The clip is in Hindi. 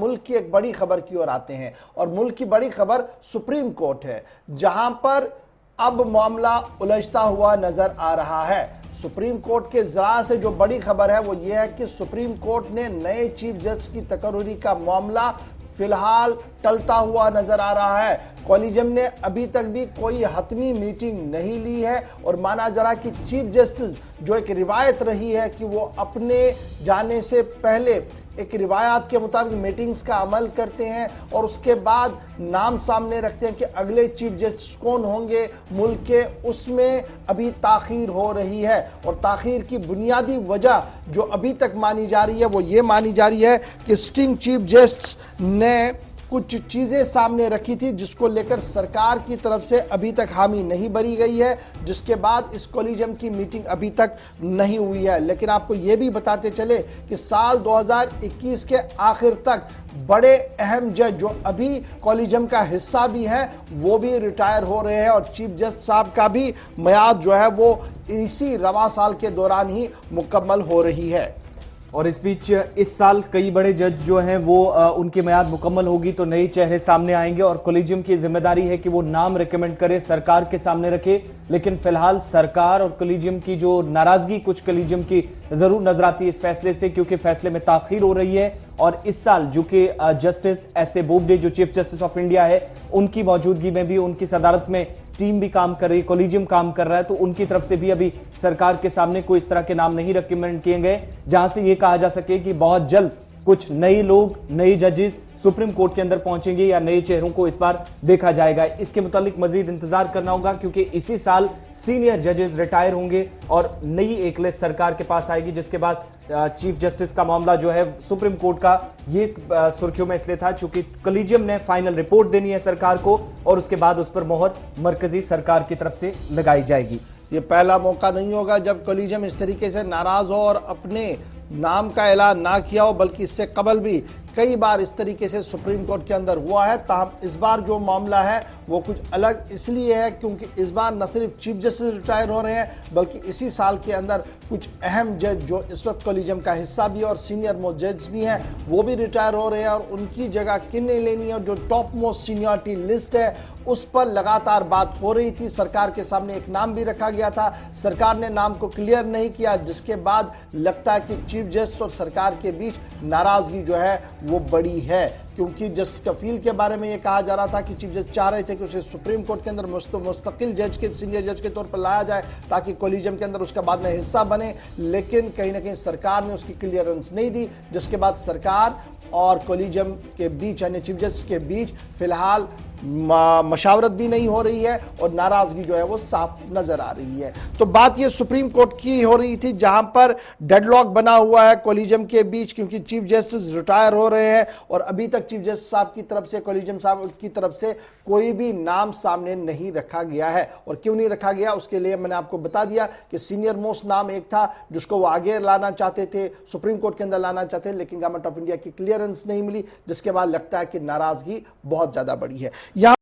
मुल्क की एक बड़ी खबर की ओर आते हैं, और मुल्क की बड़ी खबर सुप्रीम कोर्ट है, जहां पर अब मामला उलझता हुआ नजर आ रहा है। सुप्रीम कोर्ट के जरा से जो बड़ी खबर है वो ये है कि सुप्रीम कोर्ट ने नए चीफ जस्टिस की तकर्री का मामला फिलहाल टलता हुआ नजर आ रहा है। कॉलेजियम ने अभी तक भी कोई हतमी मीटिंग नहीं ली है, और माना जा रहा कि चीफ जस्टिस, जो एक रिवायत रही है कि वो अपने जाने से पहले एक रिवायत के मुताबिक मीटिंग्स का अमल करते हैं और उसके बाद नाम सामने रखते हैं कि अगले चीफ जस्टिस कौन होंगे मुल्क के, उसमें अभी ताखीर हो रही है। और ताखीर की बुनियादी वजह जो अभी तक मानी जा रही है वो ये मानी जा रही है कि सिटिंग चीफ जस्टिस ने कुछ चीजें सामने रखी थी जिसको लेकर सरकार की तरफ से अभी तक हामी नहीं भरी गई है, जिसके बाद इस कॉलेजियम की मीटिंग अभी तक नहीं हुई है। लेकिन आपको यह भी बताते चले कि साल 2021 के आखिर तक बड़े अहम जज जो अभी कॉलेजियम का हिस्सा भी हैं वो भी रिटायर हो रहे हैं, और चीफ जस्टिस साहब का भी मियाद जो है वो इसी रवा साल के दौरान ही मुकम्मल हो रही है। और इस बीच इस साल कई बड़े जज जो हैं वो उनकी मियाद मुकम्मल होगी तो नए चेहरे सामने आएंगे, और कॉलेजियम की जिम्मेदारी है कि वो नाम रिकमेंड करे, सरकार के सामने रखे। लेकिन फिलहाल सरकार और कॉलेजियम की जो नाराजगी कुछ कॉलेजियम की जरूर नजर आती है इस फैसले से, क्योंकि फैसले में ताखीर हो रही है। और इस साल जो कि जस्टिस एस.ए. बोबडे जो चीफ जस्टिस ऑफ इंडिया है उनकी मौजूदगी में भी, उनकी सदारत में टीम भी काम कर रही है, कॉलेजियम काम कर रहा है, तो उनकी तरफ से भी अभी सरकार के सामने कोई इस तरह के नाम नहीं रिकमेंड किए गए जहां से यह कहा जा सके कि बहुत जल्द कुछ नए लोग, नए जजेस सुप्रीम कोर्ट के अंदर पहुंचेंगे या नए चेहरों को इस बार देखा जाएगा। इसके मुतालिक मजीद इंतजार करना होगा, क्योंकि इसी साल सीनियर जजेस रिटायर होंगे और नई एक लिस्ट सरकार के पास आएगी, जिसके बाद चीफ जस्टिस का मामला जो है सुप्रीम कोर्ट का ये सुर्खियों में इसलिए था क्योंकि कॉलेजियम ने फाइनल रिपोर्ट देनी है सरकार को, और उसके बाद उस पर मोहर मरकजी सरकार की तरफ से लगाई जाएगी। ये पहला मौका नहीं होगा जब कॉलेजियम इस तरीके से नाराज हो और अपने नाम का ऐलान ना किया हो, बल्कि इससे कबल भी कई बार इस तरीके से सुप्रीम कोर्ट के अंदर हुआ है। ताहम इस बार जो मामला है वो कुछ अलग इसलिए है क्योंकि इस बार न सिर्फ चीफ जस्टिस रिटायर हो रहे हैं, बल्कि इसी साल के अंदर कुछ अहम जज जो इस वक्त कॉलेजियम का हिस्सा भी और सीनियर मोस्ट जज भी हैं वो भी रिटायर हो रहे हैं, और उनकी जगह किन्हें लेनी है और जो टॉप मोस्ट सीनियरिटी लिस्ट है उस पर लगातार बात हो रही थी। सरकार के सामने एक नाम भी रखा गया था, सरकार ने नाम को क्लियर नहीं किया, जिसके बाद लगता है कि चीफ जस्टिस और सरकार के बीच नाराजगी जो है वो बड़ी है, क्योंकि जस्टिस कफील के बारे में यह कहा जा रहा था कि चीफ जस्टिस चाह रहे थे कि उसे सुप्रीम कोर्ट के अंदर मुस्तकिल जज के, सीनियर जज के तौर पर लाया जाए ताकि कॉलेजियम के अंदर उसका बाद में हिस्सा बने। लेकिन कहीं ना कहीं सरकार ने उसकी क्लियरेंस नहीं दी, जिसके बाद सरकार और कॉलेजियम के बीच यानी चीफ जस्टिस के बीच फिलहाल मशावरत भी नहीं हो रही है और नाराजगी जो है वो साफ नजर आ रही है। तो बात ये सुप्रीम कोर्ट की हो रही थी जहां पर डेडलॉक बना हुआ है कॉलेजियम के बीच, क्योंकि चीफ जस्टिस रिटायर हो रहे हैं और अभी तक चीफ जस्टिस साहब की तरफ से, कॉलेजियम साहब की तरफ से कोई भी नाम सामने नहीं रखा गया है। और क्यों नहीं रखा गया उसके लिए मैंने आपको बता दिया कि सीनियर मोस्ट नाम एक था जिसको वो आगे लाना चाहते थे, सुप्रीम कोर्ट के अंदर लाना चाहते थे, लेकिन गवर्नमेंट ऑफ इंडिया की क्लियरेंस नहीं मिली, जिसके बाद लगता है कि नाराजगी बहुत ज्यादा बड़ी है।